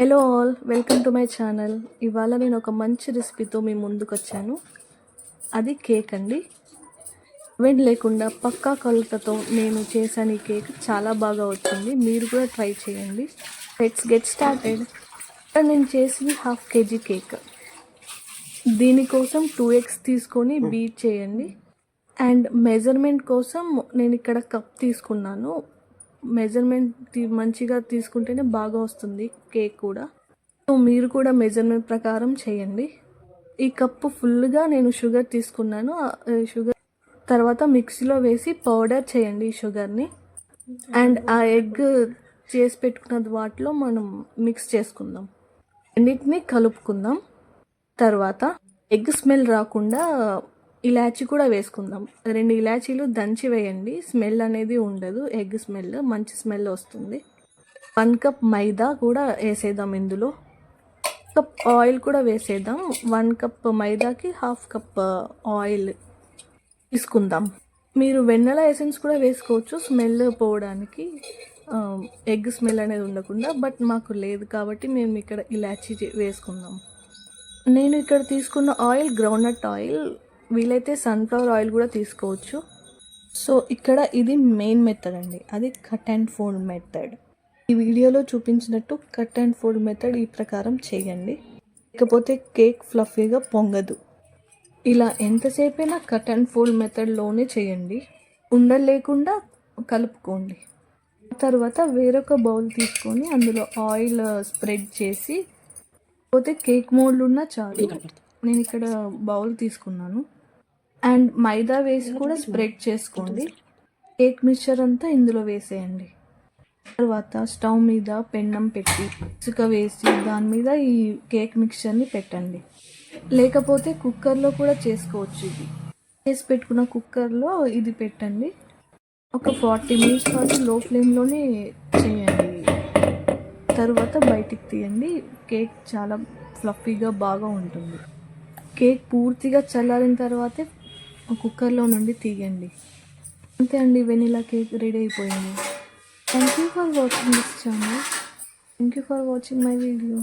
Hello all, welcome to my channel. ఇవాళ నేను ఒక మంచి రెసిపీతో మీ ముందుకు వచ్చాను. అది కేక్ అండి. వెంట్ లేకుండా పక్కా కొలతతో నేను చేశాను. ఈ కేక్ చాలా బాగా వచ్చింది. మీరు కూడా ట్రై చేయండి. Let's get started. నేను చేసింది 1/2 kg కేక్. దీనికోసం 2 eggs తీసుకొని బీట్ చేయండి. అండ్ మెజర్మెంట్ కోసం నేను ఇక్కడ కప్ తీసుకున్నాను. మెజర్మెంట్ మంచిగా తీసుకుంటేనే బాగా వస్తుంది కేక్ కూడా. సో మీరు కూడా మెజర్మెంట్ ప్రకారం చేయండి. ఈ కప్పు ఫుల్గా నేను షుగర్ తీసుకున్నాను. షుగర్ తర్వాత మిక్సీలో వేసి పౌడర్ చేయండి ఈ షుగర్ని. అండ్ ఆ ఎగ్ చేసి పెట్టుకున్న వాటిలో మనం మిక్స్ చేసుకుందాం. అన్నిటినీ కలుపుకుందాం. తర్వాత ఎగ్ స్మెల్ రాకుండా ఇలాచీ కూడా వేసుకుందాం. 2 ఇలాచీలు దంచి వేయండి. స్మెల్ అనేది ఉండదు. ఎగ్ స్మెల్ మంచి స్మెల్ వస్తుంది. 1 కప్ మైదా కూడా వేసేద్దాం. ఇందులో కప్ ఆయిల్ కూడా వేసేద్దాం. 1 కప్ మైదాకి 1/2 కప్ ఆయిల్ తీసుకుందాం. మీరు వెన్నెల ఎసెన్స్ కూడా వేసుకోవచ్చు స్మెల్ పోవడానికి, ఎగ్ స్మెల్ అనేది ఉండకుండా. బట్ మాకు లేదు కాబట్టి మేము ఇక్కడ ఇలాచీ వేసుకుందాం. నేను ఇక్కడ తీసుకున్న ఆయిల్ గ్రౌండ్నట్ ఆయిల్. వీలైతే సన్ఫ్లవర్ ఆయిల్ కూడా తీసుకోవచ్చు. సో ఇక్కడ ఇది మెయిన్ మెథడ్ అండి, అది కట్ అండ్ ఫోల్డ్ మెథడ్. ఈ వీడియోలో చూపించినట్టు కట్ అండ్ ఫోల్డ్ మెథడ్ ఈ ప్రకారం చేయండి, లేకపోతే కేక్ ఫ్లఫీగా పొంగదు. ఇలా ఎంతసేపైనా కట్ అండ్ ఫోల్డ్ మెథడ్లోనే చేయండి. ఉండలు లేకుండా కలుపుకోండి. తర్వాత వేరొక బౌల్ తీసుకొని అందులో ఆయిల్ స్ప్రెడ్ చేసి, పోతే కేక్ మోల్డ్ ఉన్నా చాలు. నేను ఇక్కడ బౌల్ తీసుకున్నాను. అండ్ మైదా వేసి కూడా స్ప్రెడ్ చేసుకోండి. కేక్ మిక్చర్ అంతా ఇందులో వేసేయండి. తర్వాత స్టవ్ మీద పెన్నం పెట్టి ఇసుక వేసి దాని మీద ఈ కేక్ మిక్చర్ని పెట్టండి. లేకపోతే కుక్కర్లో కూడా చేసుకోవచ్చు. ఇది చేసి పెట్టుకున్న కుక్కర్లో ఇది పెట్టండి. ఒక 40 minutes పాటు లో ఫ్లేమ్లోనే చేయండి. తర్వాత బయటికి తీయండి. కేక్ చాలా ఫ్లఫీగా బాగా ఉంటుంది. కేక్ పూర్తిగా చల్లారిన తర్వాతే కుక్కర్లో నుండి తీయండి. అంతే అండి, వెనిలా కేక్ రెడీ అయిపోయింది. Thank you for watching this channel. Thank you for watching my video.